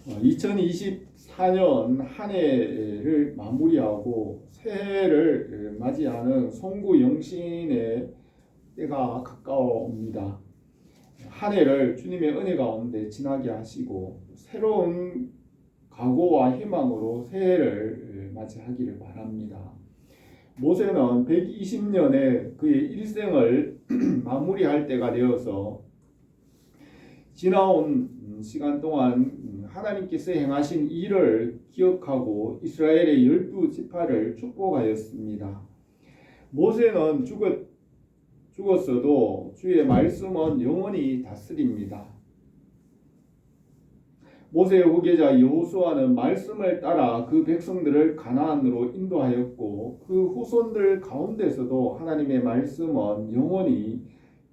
2024년 한 해를 마무리하고 새해를 맞이하는 송구 영신의 때가 가까워옵니다. 한 해를 주님의 은혜 가운데 지나게 하시고 새로운 각오와 희망으로 새해를 맞이하기를 바랍니다. 모세는 120년의 그의 일생을 마무리할 때가 되어서 지나온 시간 동안 하나님께서 행하신 일을 기억하고 이스라엘의 12지파를 축복하였습니다. 모세는 죽었어도 주의 말씀은 영원히 다스립니다. 모세의 후계자 여호수아는 말씀을 따라 그 백성들을 가나안으로 인도하였고 그 후손들 가운데서도 하나님의 말씀은 영원히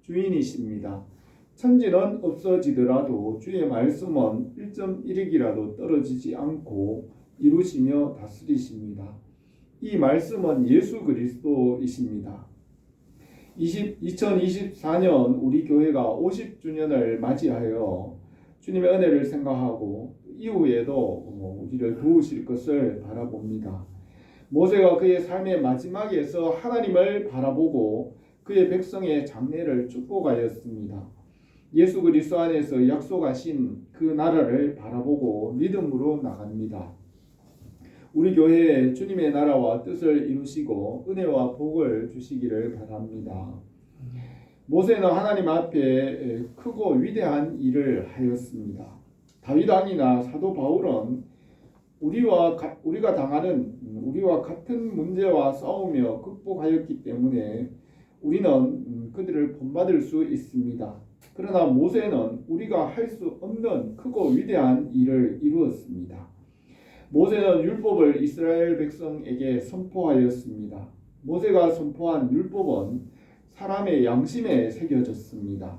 주인이십니다. 천지는 없어지더라도 주의 말씀은 1.1익이라도 떨어지지 않고 이루시며 다스리십니다. 이 말씀은 예수 그리스도이십니다. 2024년 우리 교회가 50주년을 맞이하여 주님의 은혜를 생각하고 이후에도 우리를 도우실 것을 바라봅니다. 모세가 그의 삶의 마지막에서 하나님을 바라보고 그의 백성의 장래를 축복하였습니다. 예수 그리스도 안에서 약속하신 그 나라를 바라보고 믿음으로 나갑니다. 우리 교회에 주님의 나라와 뜻을 이루시고 은혜와 복을 주시기를 바랍니다. 모세는 하나님 앞에 크고 위대한 일을 하였습니다. 다윗 왕이나 사도 바울은 우리가 당하는 우리와 같은 문제와 싸우며 극복하였기 때문에 우리는 그들을 본받을 수 있습니다. 그러나 모세는 우리가 할 수 없는 크고 위대한 일을 이루었습니다. 모세는 율법을 이스라엘 백성에게 선포하였습니다. 모세가 선포한 율법은 사람의 양심에 새겨졌습니다.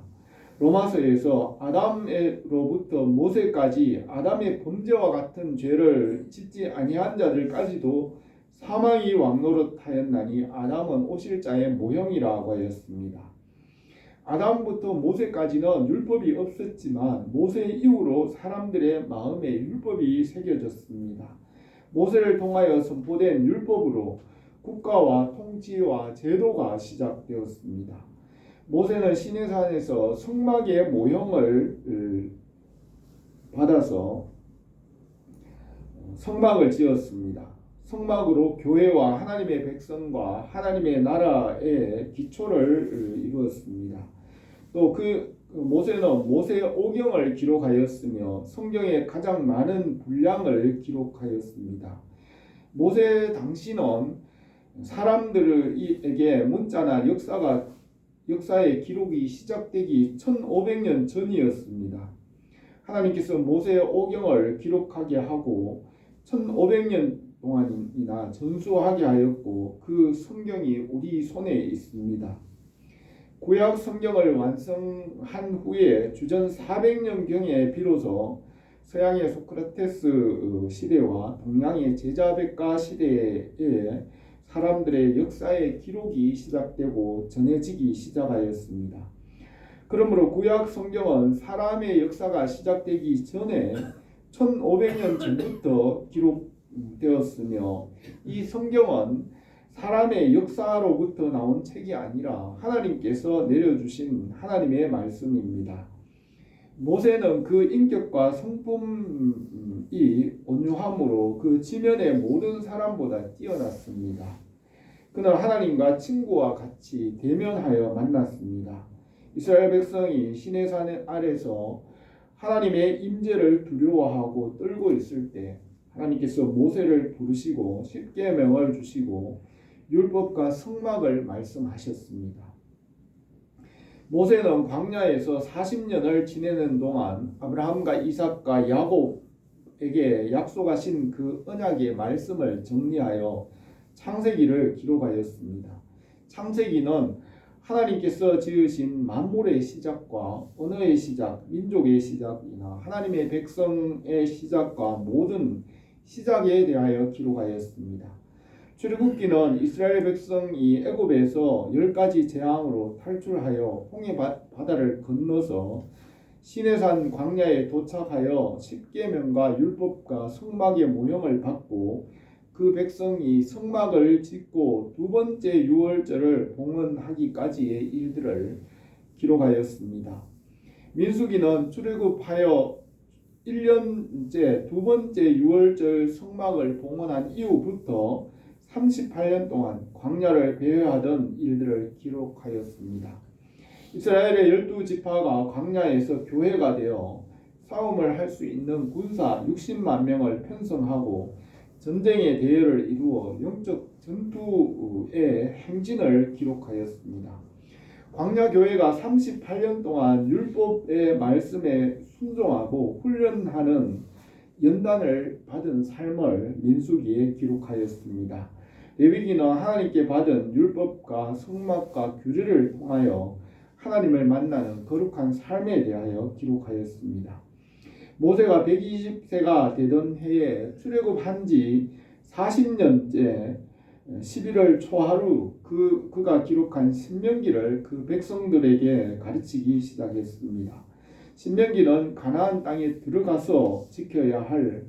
로마서에서 아담으로부터 모세까지 아담의 범죄와 같은 죄를 짓지 아니한 자들까지도 사망이 왕노릇하였나니 아담은 오실 자의 모형이라고 하였습니다. 아담부터 모세까지는 율법이 없었지만 모세 이후로 사람들의 마음에 율법이 새겨졌습니다. 모세를 통하여 선포된 율법으로 국가와 통치와 제도가 시작되었습니다. 모세는 시내산에서 성막의 모형을 받아서 성막을 지었습니다. 성막으로 교회와 하나님의 백성과 하나님의 나라의 기초를 이루었습니다. 또 모세는 모세 오경을 기록하였으며 성경의 가장 많은 분량을 기록하였습니다. 모세 당시는 사람들에게 문자나 역사의 기록이 시작되기 1500년 전이었습니다. 하나님께서 모세 오경을 기록하게 하고 1500년 동안이나 전수하게 하였고 그 성경이 우리 손에 있습니다. 구약 성경을 완성한 후에 주전 400년경에 비로소 서양의 소크라테스 시대와 동양의 제자백가 시대에 사람들의 역사의 기록이 시작되고 전해지기 시작하였습니다. 그러므로 구약 성경은 사람의 역사가 시작되기 전에 1500년 전부터 기록되었으며 이 성경은 사람의 역사로부터 나온 책이 아니라 하나님께서 내려주신 하나님의 말씀입니다. 모세는 그 인격과 성품이 온유함으로 그 지면의 모든 사람보다 뛰어났습니다. 그는 하나님과 친구와 같이 대면하여 만났습니다. 이스라엘 백성이 시내산 아래서 하나님의 임재를 두려워하고 떨고 있을 때 하나님께서 모세를 부르시고 십계명을 주시고 율법과 성막을 말씀하셨습니다. 모세는 광야에서 40년을 지내는 동안 아브라함과 이삭과 야곱에게 약속하신 그 언약의 말씀을 정리하여 창세기를 기록하였습니다. 창세기는 하나님께서 지으신 만물의 시작과 언어의 시작, 민족의 시작이나 하나님의 백성의 시작과 모든 시작에 대하여 기록하였습니다. 출애굽기는 이스라엘 백성이 애굽에서 10가지 재앙으로 탈출하여 홍해 바다를 건너서 시내산 광야에 도착하여 십계명과 율법과 성막의 모형을 받고 그 백성이 성막을 짓고 두 번째 유월절을 봉헌하기까지의 일들을 기록하였습니다. 민수기는 출애굽하여 1년째 두 번째 유월절 성막을 봉헌한 이후부터 38년 동안 광야를 배회하던 일들을 기록하였습니다. 이스라엘의 12지파가 광야에서 교회가 되어 싸움을 할 수 있는 군사 60만 명을 편성하고 전쟁의 대열을 이루어 영적 전투의 행진을 기록하였습니다. 광야 교회가 38년 동안 율법의 말씀에 순종하고 훈련하는 연단을 받은 삶을 민수기에 기록하였습니다. 레위기는 하나님께 받은 율법과 성막과 규례를 통하여 하나님을 만나는 거룩한 삶에 대하여 기록하였습니다. 모세가 120세가 되던 해에 출애굽한 지 40년째 11월 초하루 그가 기록한 신명기를 그 백성들에게 가르치기 시작했습니다. 신명기는 가나안 땅에 들어가서 지켜야 할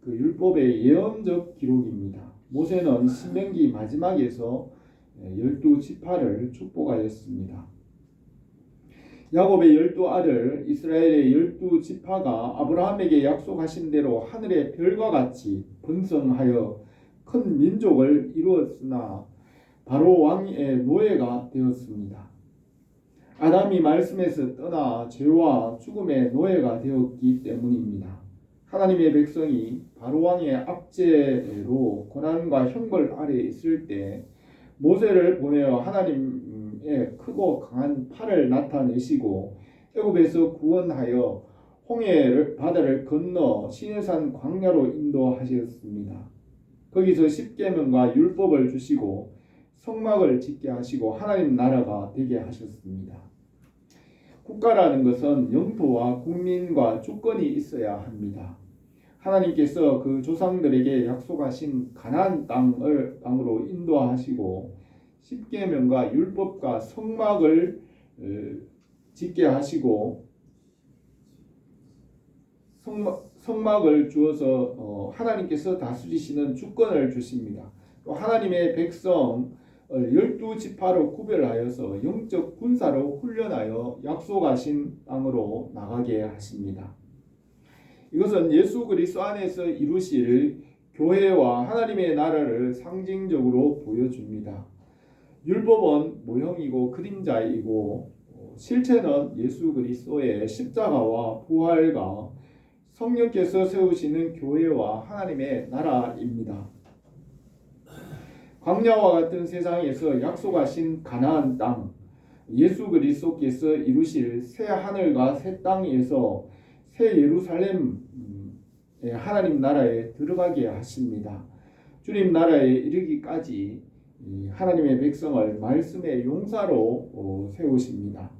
그 율법의 예언적 기록입니다. 모세는 신명기 마지막에서 12지파를 축복하였습니다. 야곱의 12아들 이스라엘의 12지파가 아브라함에게 약속하신 대로 하늘의 별과 같이 번성하여 큰 민족을 이루었으나 바로 왕의 노예가 되었습니다. 아담이 말씀에서 떠나 죄와 죽음의 노예가 되었기 때문입니다. 하나님의 백성이 바로 왕의 압제로 고난과 형벌 아래에 있을 때 모세를 보내어 하나님의 크고 강한 팔을 나타내시고 애굽에서 구원하여 홍해 바다를 건너 시내산 광야로 인도하셨습니다. 거기서 십계명과 율법을 주시고 성막을 짓게 하시고 하나님 나라가 되게 하셨습니다. 국가라는 것은 영토와 국민과 주권이 있어야 합니다. 하나님께서 그 조상들에게 약속하신 가나안 땅으로 인도하시고 십계명과 율법과 성막을 짓게 하시고 성막을 주어서 하나님께서 다스리시는 주권을 주십니다. 또 하나님의 백성 12지파로 구별하여서 영적 군사로 훈련하여 약속하신 땅으로 나가게 하십니다. 이것은 예수 그리스도 안에서 이루실 교회와 하나님의 나라를 상징적으로 보여줍니다. 율법은 모형이고 그림자이고 실체는 예수 그리스도의 십자가와 부활과 성령께서 세우시는 교회와 하나님의 나라입니다. 광야와 같은 세상에서 약속하신 가나안 땅, 예수 그리스도께서 이루실 새 하늘과 새 땅에서 새 예루살렘 하나님 나라에 들어가게 하십니다. 주님 나라에 이르기까지 하나님의 백성을 말씀의 용사로 세우십니다.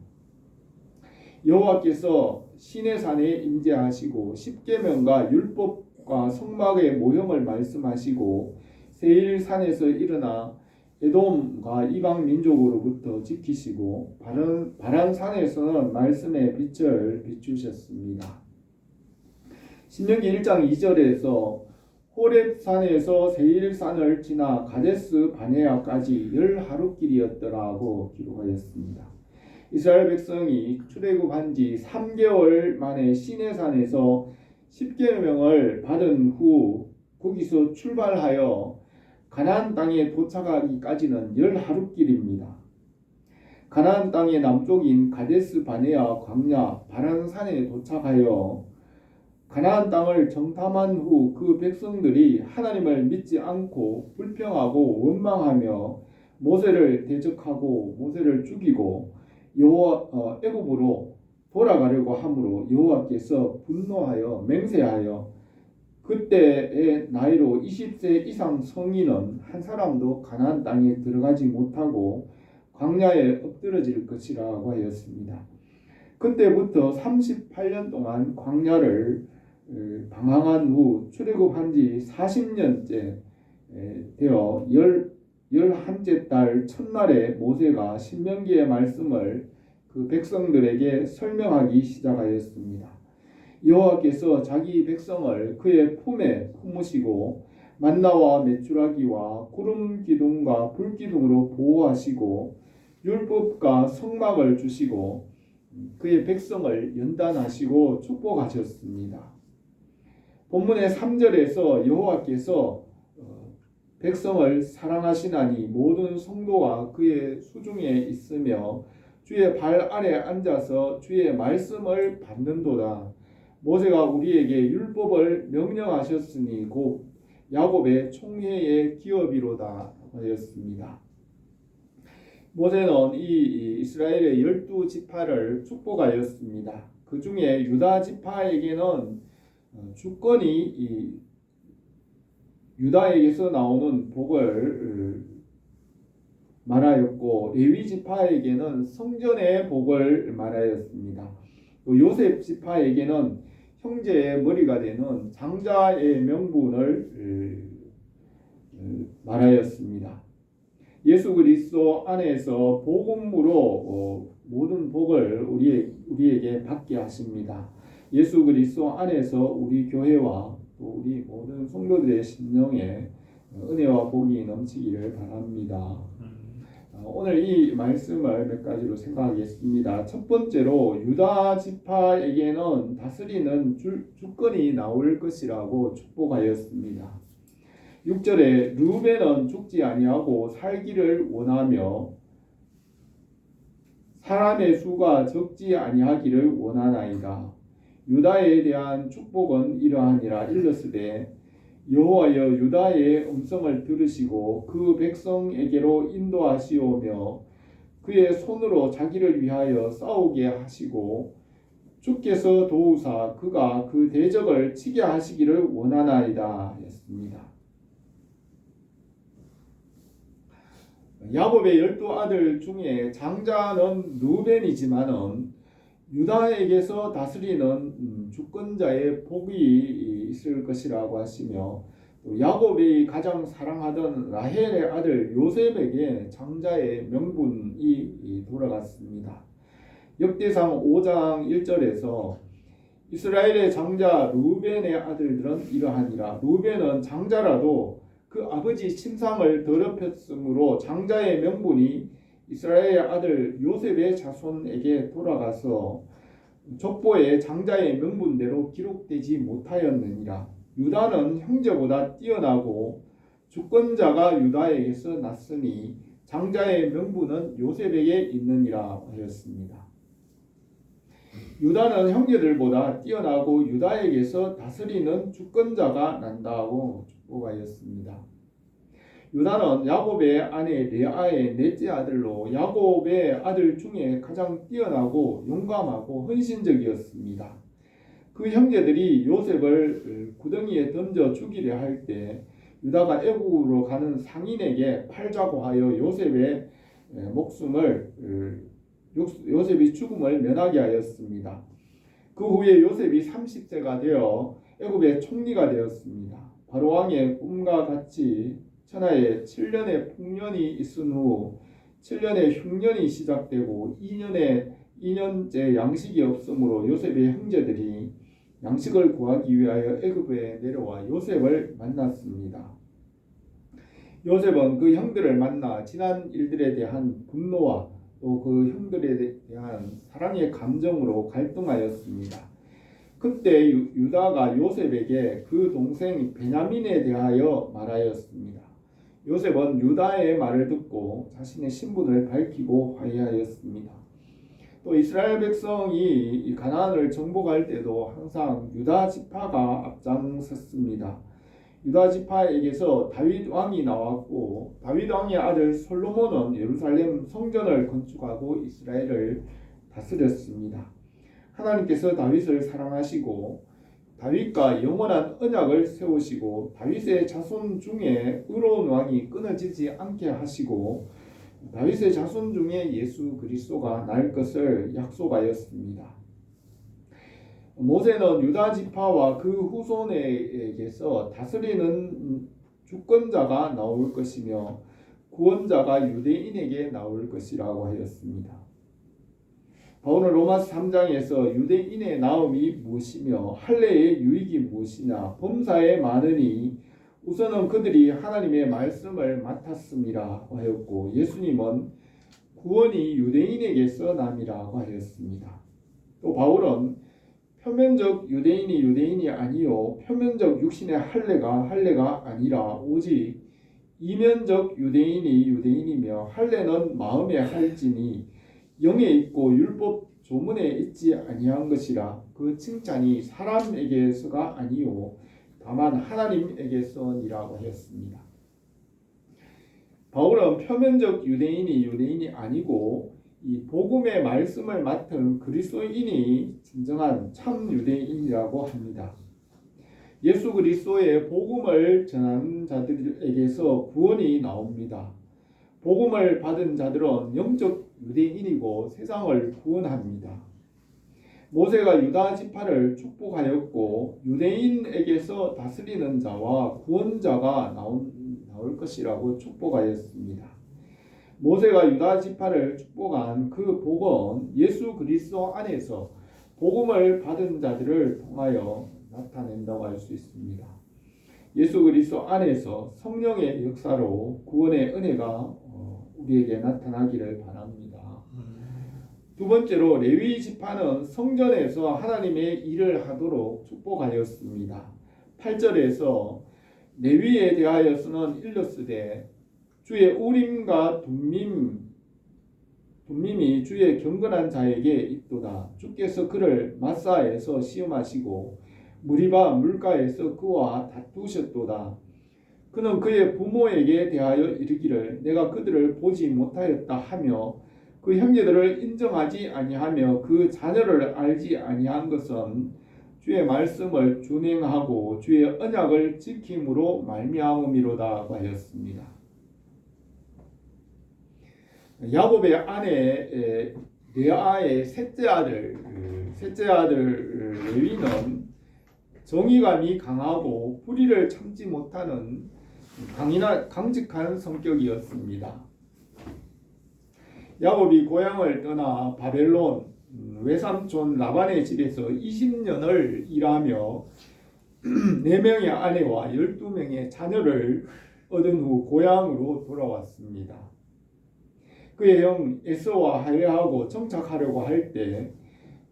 여호와께서 시내산에 임재하시고 십계명과 율법과 성막의 모형을 말씀하시고 세일산에서 일어나 에돔과 이방 민족으로부터 지키시고 바란산에서는 말씀의 빛을 비추셨습니다. 신명기 1장 2절에서 호렙산에서 세일산을 지나 가데스 바네아까지 10하루길이었더라고 기록하였습니다. 이스라엘 백성이 출애굽한 지 3개월 만에 시내산에서 십계명을 받은 후 거기서 출발하여 가나안 땅에 도착하기까지는 10하루길입니다. 가나안 땅의 남쪽인 가데스 바네아 광야 바란산에 도착하여 가나안 땅을 정탐한 후 그 백성들이 하나님을 믿지 않고 불평하고 원망하며 모세를 대적하고 모세를 죽이고 애굽으로 돌아가려고 하므로 여호와께서 분노하여 맹세하여 그때의 나이로 20세 이상 성인은 한 사람도 가나안 땅에 들어가지 못하고 광야에 엎드러질 것이라고 하였습니다. 그때부터 38년 동안 광야를 방황한 후 출애굽한 지 40년째 되어 11째 달 첫날에 모세가 신명기의 말씀을 그 그 백성들에게 설명하기 시작하였습니다. 여호와께서 자기 백성을 그의 품에 품으시고 만나와 메추라기와 구름 기둥과 불 기둥으로 보호하시고 율법과 성막을 주시고 그의 백성을 연단하시고 축복하셨습니다. 본문의 3절에서 여호와께서 백성을 사랑하시나니 모든 성도가 그의 수중에 있으며 주의 발 아래 앉아서 주의 말씀을 받는도다. 모세가 우리에게 율법을 명령하셨으니 곧 야곱의 총회의 기업이로다 하였습니다. 모세는 이 이스라엘의 12지파를 축복하였습니다. 그 중에 유다 지파에게는 주권이 유다에게서 나오는 복을 말하였고 레위 지파에게는 성전의 복을 말하였습니다. 또 요셉 지파에게는 형제의 머리가 되는 장자의 명분을 말하였습니다. 예수 그리스도 안에서 복음으로 모든 복을 우리에게 받게 하십니다. 예수 그리스도 안에서 우리 교회와 또 우리 모든 성도들의 심령에 은혜와 복이 넘치기를 바랍니다. 오늘 이 말씀을 몇 가지로 생각하겠습니다. 첫 번째로 유다 지파에게는 다스리는 주권이 나올 것이라고 축복하였습니다. 6절에 르우벤은 죽지 아니하고 살기를 원하며 사람의 수가 적지 아니하기를 원하나이다. 유다에 대한 축복은 이러하니라. 일러스되 여호와여 유다의 음성을 들으시고 그 백성에게로 인도하시오며 그의 손으로 자기를 위하여 싸우게 하시고 주께서 도우사 그가 그 대적을 치게 하시기를 원하나이다 했습니다. 야곱의 12아들 중에 장자는 르우벤이지만은 유다에게서 다스리는 주권자의 복이 있을 것이라고 하시며 또 야곱이 가장 사랑하던 라헬의 아들 요셉에게 장자의 명분이 돌아갔습니다. 역대상 5장 1절에서 이스라엘의 장자 르우벤의 아들들은 이러하니라. 르우벤은 장자라도 그 아버지 침상을 더럽혔으므로 장자의 명분이 이스라엘의 아들 요셉의 자손에게 돌아가서 족보에 장자의 명분대로 기록되지 못하였느니라. 유다는 형제보다 뛰어나고 주권자가 유다에게서 났으니 장자의 명분은 요셉에게 있느니라 하였습니다. 유다는 형제들보다 뛰어나고 유다에게서 다스리는 주권자가 난다고 축복하였습니다. 유다는 야곱의 아내 레아의 넷째 아들로 야곱의 아들 중에 가장 뛰어나고 용감하고 헌신적이었습니다. 그 형제들이 요셉을 구덩이에 던져 죽이려 할 때 유다가 애굽으로 가는 상인에게 팔자고 하여 요셉이 죽음을 면하게 하였습니다. 그 후에 요셉이 30세가 되어 애굽의 총리가 되었습니다. 바로왕의 꿈과 같이 천하에 7년의 풍년이 있은 후 7년의 흉년이 시작되고 2년째 양식이 없으므로 요셉의 형제들이 양식을 구하기 위하여 애굽에 내려와 요셉을 만났습니다. 요셉은 그 형들을 만나 지난 일들에 대한 분노와 또 그 형들에 대한 사랑의 감정으로 갈등하였습니다. 그때 유다가 요셉에게 그 동생 베냐민에 대하여 말하였습니다. 요셉은 유다의 말을 듣고 자신의 신분을 밝히고 화해하였습니다. 또 이스라엘 백성이 가나안을 정복할 때도 항상 유다 지파가 앞장섰습니다. 유다 지파에게서 다윗 왕이 나왔고 다윗 왕의 아들 솔로몬은 예루살렘 성전을 건축하고 이스라엘을 다스렸습니다. 하나님께서 다윗을 사랑하시고 다윗과 영원한 언약을 세우시고 다윗의 자손 중에 의로운 왕이 끊어지지 않게 하시고 다윗의 자손 중에 예수 그리스도가 날 것을 약속하였습니다. 모세는 유다 지파와 그 후손에게서 다스리는 주권자가 나올 것이며 구원자가 유대인에게 나올 것이라고 하였습니다. 바울은 로마서 3장에서 유대인의 나음이 무엇이며 할례의 유익이 무엇이냐 범사에 많으니 우선은 그들이 하나님의 말씀을 맡았음이라고 하였고 예수님은 구원이 유대인에게서 남이라고 하였습니다. 또 바울은 표면적 유대인이 아니요 표면적 육신의 할례가 아니라 오직 이면적 유대인이며 할례는 마음에 할지니 영에 있고 율법 조문에 있지 아니한 것이라 그 칭찬이 사람에게서가 아니요 다만 하나님에게서니라고 하였습니다. 바울은 표면적 유대인이 아니고 이 복음의 말씀을 맡은 그리스도인이 진정한 참 유대인이라고 합니다. 예수 그리스도의 복음을 전하는 자들에게서 구원이 나옵니다. 복음을 받은 자들은 영적 유대인이고 세상을 구원합니다. 모세가 유다 지파를 축복하였고 유대인에게서 다스리는 자와 구원자가 나올 것이라고 축복하였습니다. 모세가 유다 지파를 축복한 그 복은 예수 그리스도 안에서 복음을 받은 자들을 통하여 나타낸다고 할 수 있습니다. 예수 그리스도 안에서 성령의 역사로 구원의 은혜가 우리에게 나타나기를 바랍니다. 두 번째로 레위 지파는 성전에서 하나님의 일을 하도록 축복하였습니다. 8절에서 레위에 대하여서는 일렀으되 주의 우림과 둠밈이 주의 경건한 자에게 있도다. 주께서 그를 마사에서 시험하시고 무리바 물가에서 그와 다투셨도다. 그는 그의 부모에게 대하여 이르기를 내가 그들을 보지 못하였다 하며 그 형제들을 인정하지 아니하며 그 자녀를 알지 아니한 것은 주의 말씀을 준행하고 주의 언약을 지킴으로 말미암음이로다 하였습니다. 야곱의 아내 레아의 셋째 아들 레위는 정의감이 강하고 불의를 참지 못하는 강직한 성격이었습니다. 야곱이 고향을 떠나 바벨론 외삼촌 라반의 집에서 20년을 일하며 4명의 아내와 12명의 자녀를 얻은 후 고향으로 돌아왔습니다. 그의 형 에서와 화해하고 정착하려고 할 때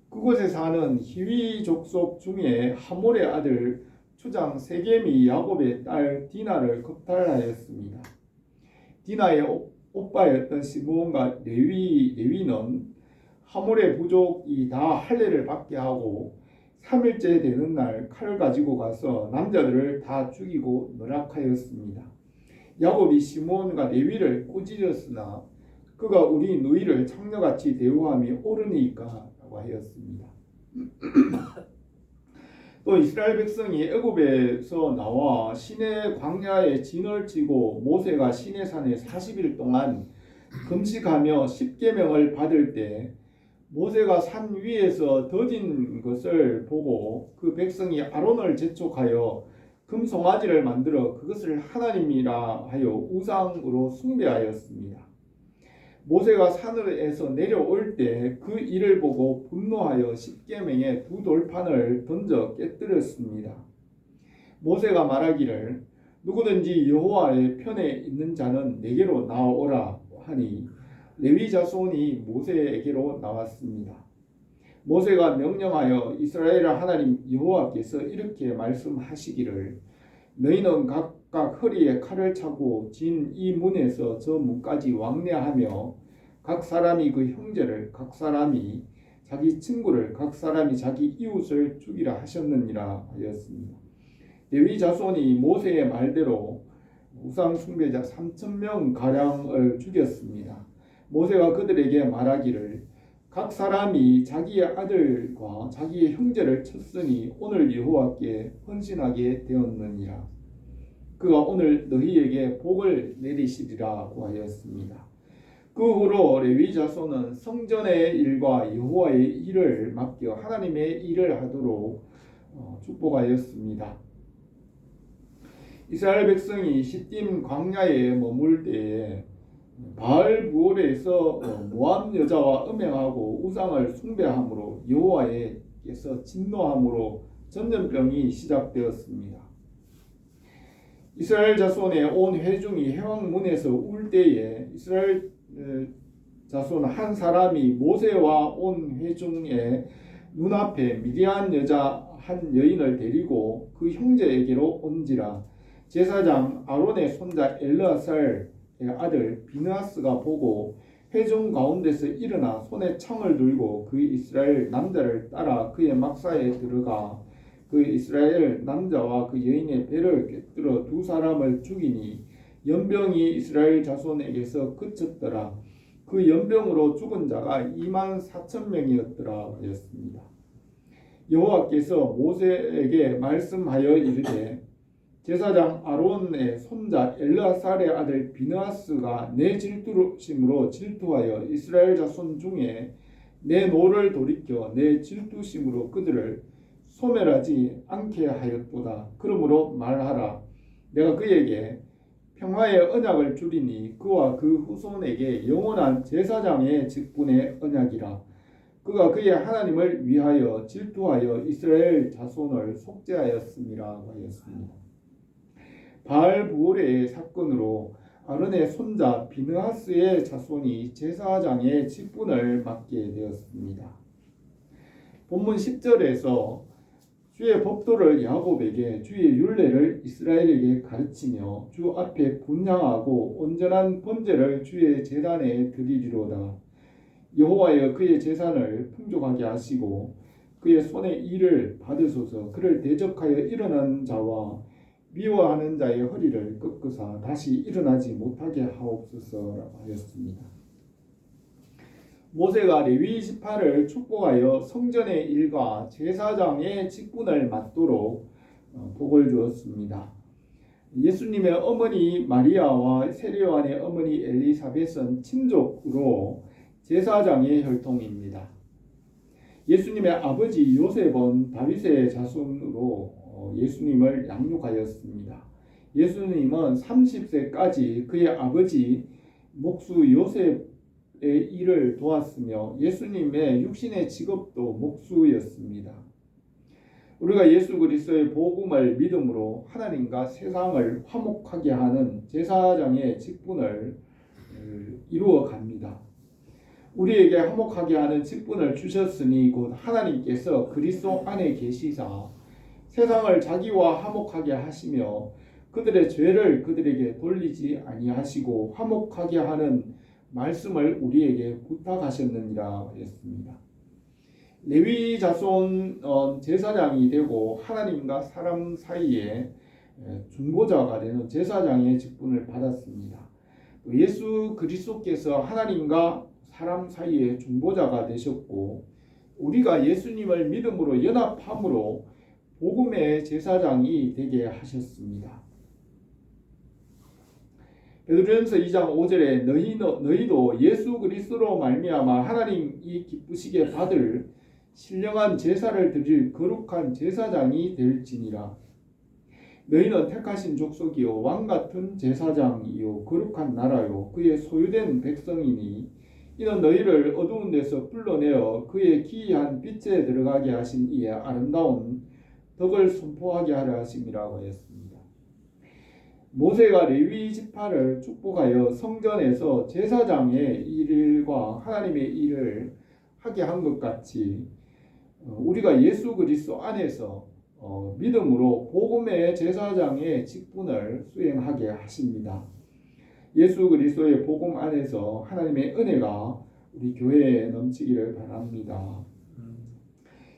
그곳에 사는 히위 족속 중에 하몰의 아들 추장 세겜이 야곱의 딸 디나를 겁탈하였습니다. 디나의 오빠였던 시므온과 레위는 하몰의 부족이 다 할례를 받게 하고 3일째 되는 날 칼을 가지고 가서 남자들을 다 죽이고 노략하였습니다. 야곱이 시므온과 레위를 꾸짖었으나 그가 우리 누이를 창녀같이 대우함이 옳으니까 라고 하였습니다. 또 이스라엘 백성이 애굽에서 나와 시내 광야에 진을 치고 모세가 시내산에 40일 동안 금식하며 십계명을 받을 때 모세가 산 위에서 더딘 것을 보고 그 백성이 아론을 재촉하여 금송아지를 만들어 그것을 하나님이라 하여 우상으로 숭배하였습니다. 모세가 산에서 내려올 때 그 일을 보고 분노하여 십계명의 2돌판을 던져 깨뜨렸습니다. 모세가 말하기를 누구든지 여호와의 편에 있는 자는 내게로 나오라 하니 레위 자손이 모세에게로 나왔습니다. 모세가 명령하여 이스라엘 하나님 여호와께서 이렇게 말씀하시기를 너희는 각각 허리에 칼을 차고 진 이 문에서 저 문까지 왕래하며 각 사람이 그 형제를 각 사람이 자기 친구를 각 사람이 자기 이웃을 죽이라 하셨느니라 하였습니다. 레위 자손이 모세의 말대로 우상 숭배자 3,000명 가량을 죽였습니다. 모세가 그들에게 말하기를 각 사람이 자기의 아들과 자기의 형제를 쳤으니 오늘 여호와께 헌신하게 되었느니라. 그가 오늘 너희에게 복을 내리시리라고 하였습니다. 그 후로 레위 자손은 성전의 일과 여호와의 일을 맡겨 하나님의 일을 하도록 축복하였습니다. 이스라엘 백성이 시딤 광야에 머물 때에 바알 부올에서 모압 여자와 음행하고 우상을 숭배함으로 여호와께서 진노함으로 전염병이 시작되었습니다. 이스라엘 자손의 온 회중이 해왕문에서 울 때에 이스라엘 자손 한 사람이 모세와 온 회중의 눈앞에 미디안 여자 한 여인을 데리고 그 형제에게로 온지라. 제사장 아론의 손자 엘르아살의 아들 비느하스가 보고 회중 가운데서 일어나 손에 창을 들고 그 이스라엘 남자를 따라 그의 막사에 들어가 그 이스라엘 남자와 그 여인의 배를 꿰뚫어 두 사람을 죽이니 연병이 이스라엘 자손에게서 그쳤더라. 그 연병으로 죽은 자가 24,000명이었더라 하였습니다. 여호와께서 모세에게 말씀하여 이르되 제사장 아론의 손자 엘르아살의 아들 비느하스가 내 질투심으로 질투하여 이스라엘 자손 중에 내 노를 돌이켜 내 질투심으로 그들을 소멸하지 않게 하였도다. 그러므로 말하라. 내가 그에게 평화의 언약을 주리니 그와 그 후손에게 영원한 제사장의 직분의 언약이라. 그가 그의 하나님을 위하여 질투하여 이스라엘 자손을 속죄하였음이라 하였습니다. 바알 부올의 사건으로 아론의 손자 비느하스의 자손이 제사장의 직분을 맡게 되었습니다. 본문 10절에서 주의 법도를 야곱에게 주의 율례를 이스라엘에게 가르치며 주 앞에 분향하고 온전한 번제를 주의 제단에 드리리로다. 여호와여 그의 제산을 풍족하게 하시고 그의 손의 일을 받으소서. 그를 대적하여 일어난 자와 미워하는 자의 허리를 꺾으사 다시 일어나지 못하게 하옵소서라고 하였습니다. 모세가 레위 지파를 축복하여 성전의 일과 제사장의 직분을 맡도록 복을 주었습니다. 예수님의 어머니 마리아와 세례요한의 어머니 엘리사벳은 친족으로 제사장의 혈통입니다. 예수님의 아버지 요셉은 다윗의 자손으로 예수님을 양육하였습니다. 예수님은 30세까지 그의 아버지 목수 요셉의 일을 도왔으며 예수님의 육신의 직업도 목수였습니다. 우리가 예수 그리스도의 복음을 믿음으로 하나님과 세상을 화목하게 하는 제사장의 직분을 이루어 갑니다. 우리에게 화목하게 하는 직분을 주셨으니 곧 하나님께서 그리스도 안에 계시사 세상을 자기와 화목하게 하시며 그들의 죄를 그들에게 돌리지 아니하시고 화목하게 하는 말씀을 우리에게 부탁하셨느니라 했습니다. 레위 자손 제사장이 되고 하나님과 사람 사이에 중보자가 되는 제사장의 직분을 받았습니다. 예수 그리스도께서 하나님과 사람 사이에 중보자가 되셨고 우리가 예수님을 믿음으로 연합함으로 복음의 제사장이 되게 하셨습니다. 베드로전서 2장 5절에 너희도 예수 그리스도로 말미암아 하나님이 기쁘시게 받을 신령한 제사를 드릴 거룩한 제사장이 될지니라. 너희는 택하신 족속이요 왕같은 제사장이요 거룩한 나라요 그의 소유된 백성이니 이는 너희를 어두운 데서 불러내어 그의 기이한 빛에 들어가게 하신 이의 아름다운 덕을 선포하게 하려 하심이라고 했습니다. 모세가 레위 지파를 축복하여 성전에서 제사장의 일과 하나님의 일을 하게 한 것 같이 우리가 예수 그리스도 안에서 믿음으로 복음의 제사장의 직분을 수행하게 하십니다. 예수 그리스도의 복음 안에서 하나님의 은혜가 우리 교회에 넘치기를 바랍니다.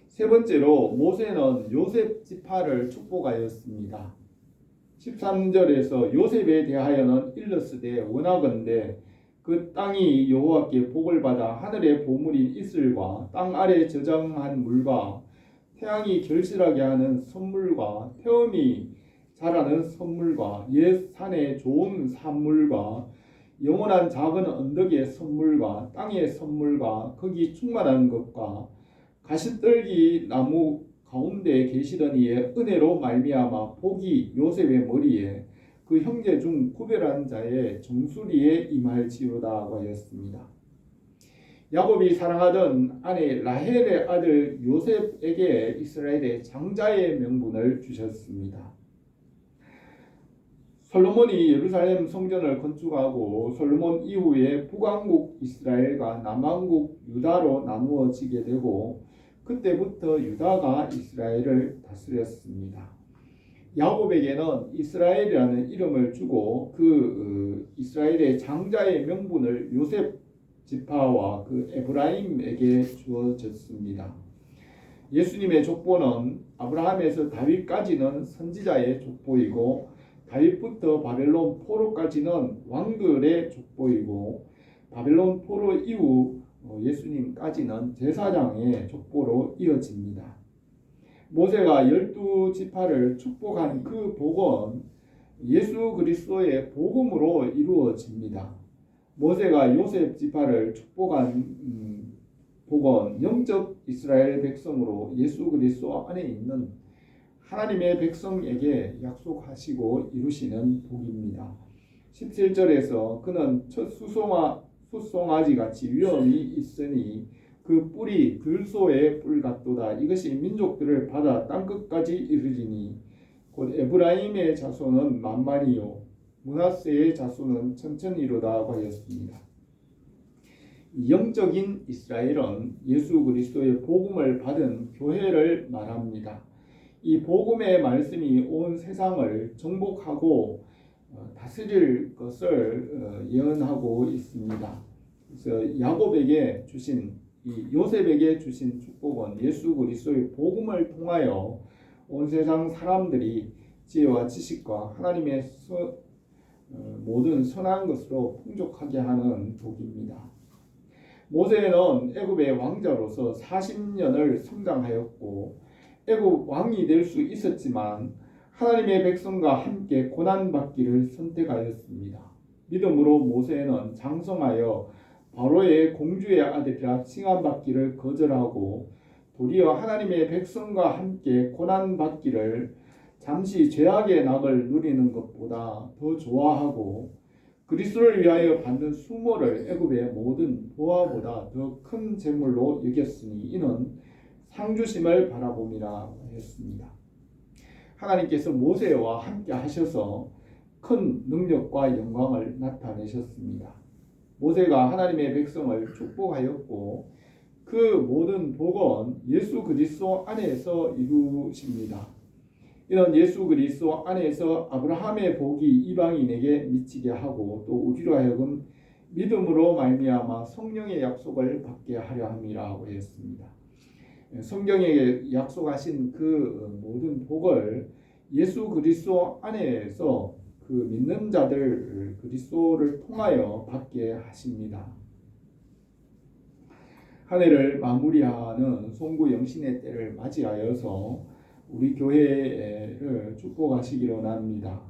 세 번째로 모세는 요셉 지파를 축복하였습니다. 13절에서 요셉에 대하여는 일렀으되 원하건대 그 땅이 여호와께 복을 받아 하늘의 보물인 이슬과 땅 아래 저장한 물과 태양이 결실하게 하는 선물과 태음이 자라는 선물과 옛 산의 좋은 산물과 영원한 작은 언덕의 선물과 땅의 선물과 거기 충만한 것과 가시떨기 나무 가운데 계시던 이의 은혜로 말미암아 복이 요셉의 머리에 그 형제 중 구별한 자의 정수리에 임할지로다 하였습니다. 야곱이 사랑하던 아내 라헬의 아들 요셉에게 이스라엘의 장자의 명분을 주셨습니다. 솔로몬이 예루살렘 성전을 건축하고 솔로몬 이후에 북왕국 이스라엘과 남왕국 유다로 나누어지게 되고 그때부터 유다가 이스라엘을 다스렸습니다. 야곱에게는 이스라엘이라는 이름을 주고 이스라엘의 장자의 명분을 요셉 지파와 에브라임에게 주어졌습니다. 예수님의 족보는 아브라함에서 다윗까지는 선지자의 족보이고 다윗부터 바벨론 포로까지는 왕들의 족보이고 바벨론 포로 이후 예수님까지는 제사장의 족보로 이어집니다. 모세가 12지파를 축복한 그 복은 예수 그리스도의 복음으로 이루어집니다. 모세가 요셉 지파를 축복한 복은 영적 이스라엘 백성으로 예수 그리스도 안에 있는 하나님의 백성에게 약속하시고 이루시는 복입니다. 17절에서 그는 첫 수송아지 같이 위엄이 있으니 그 뿔이 들소의 뿔 같도다. 이것이 민족들을 받아 땅끝까지 이르리니 곧 에브라임의 자손은 만만이요 므낫세의 자손은 천천히로다 하였습니다. 영적인 이스라엘은 예수 그리스도의 복음을 받은 교회를 말합니다. 이 복음의 말씀이 온 세상을 정복하고 다스릴 것을 예언하고 있습니다. 그래서 야곱에게 주신 요셉에게 주신 축복은 예수 그리스도의 복음을 통하여 온 세상 사람들이 지혜와 지식과 하나님의 모든 선한 것으로 풍족하게 하는 복입니다. 모세는 애굽의 왕자로서 40년을 성장하였고 애굽 왕이 될 수 있었지만 하나님의 백성과 함께 고난받기를 선택하였습니다. 믿음으로 모세는 장성하여 바로의 공주의 아들이라 칭함받기를 거절하고 도리어 하나님의 백성과 함께 고난받기를 잠시 죄악의 낙을 누리는 것보다 더 좋아하고 그리스도를 위하여 받는 수모를 애굽의 모든 보화보다 더 큰 재물로 여겼으니 이는 상주심을 바라봄이라 했습니다. 하나님께서 모세와 함께 하셔서 큰 능력과 영광을 나타내셨습니다. 모세가 하나님의 백성을 축복하였고 그 모든 복은 예수 그리스도 안에서 이루십니다. 이는 예수 그리스도 안에서 아브라함의 복이 이방인에게 미치게 하고 또 우리로 하여금 믿음으로 말미암아 성령의 약속을 받게 하려 함이라고 했습니다. 성경에 약속하신 그 모든 복을 예수 그리스도 안에서 그 믿는 자들 그리스도를 통하여 받게 하십니다. 한 해를 마무리하는 송구 영신의 때를 맞이하여서 우리 교회를 축복하시기를 원합니다.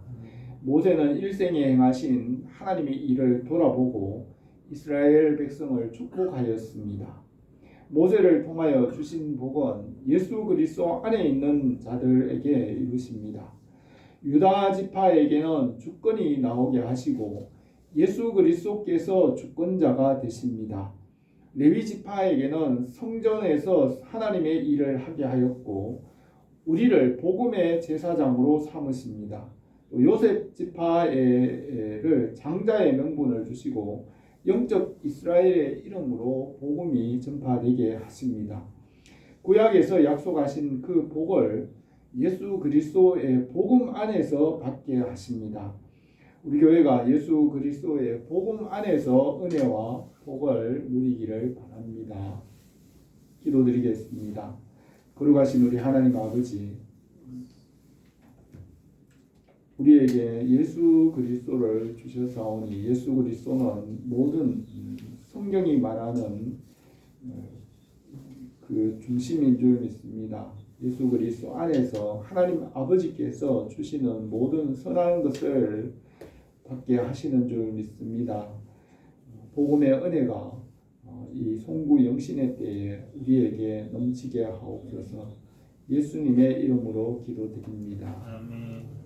모세는 일생에 행하신 하나님의 일을 돌아보고 이스라엘 백성을 축복하였습니다. 모세를 통하여 주신 복은 예수 그리스도 안에 있는 자들에게 이루십니다. 유다 지파에게는 주권이 나오게 하시고 예수 그리스도께서 주권자가 되십니다. 레위 지파에게는 성전에서 하나님의 일을 하게 하였고 우리를 복음의 제사장으로 삼으십니다. 요셉 지파를 장자의 명분을 주시고 영적 이스라엘의 이름으로 복음이 전파되게 하십니다. 구약에서 약속하신 그 복을 예수 그리스도의 복음 안에서 받게 하십니다. 우리 교회가 예수 그리스도의 복음 안에서 은혜와 복을 누리기를 바랍니다. 기도드리겠습니다. 거룩하신 우리 하나님 아버지, 우리에게 예수 그리스도를 주셨사오니 예수 그리스도는 모든 성경이 말하는 그 중심인 줄 믿습니다. 예수 그리스도 안에서 하나님 아버지께서 주시는 모든 선한 것을 받게 하시는 줄 믿습니다. 복음의 은혜가 이 송구 영신의 때에 우리에게 넘치게 하옵소서. 예수님의 이름으로 기도드립니다. 아멘.